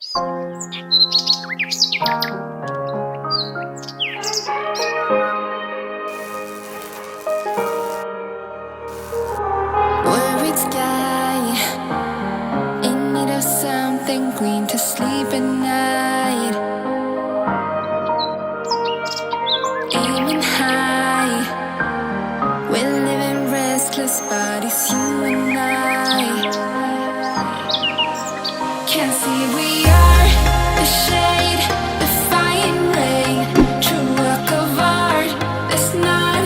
Worried sky, in need of something green to sleep at night. Aiming high, we're living restless bodies, you and I. Can't see we are the shade, defying rain, true work of art. There's not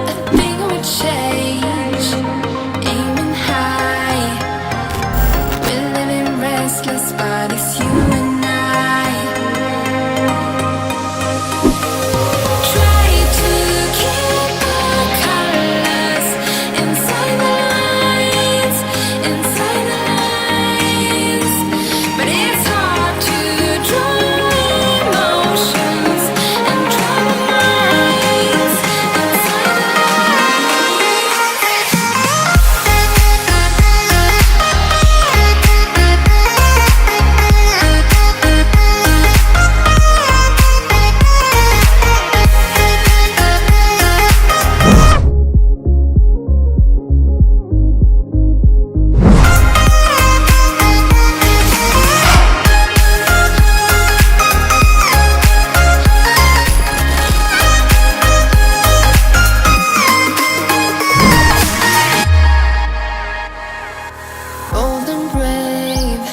a thing we change. Aiming high, we're living restless bodies, you and I. Try to keep our colors inside the lines, inside the lines, but it's hard to draw emotions and draw minds inside the bold and brave,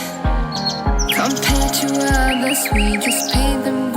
compared to others, we just paid them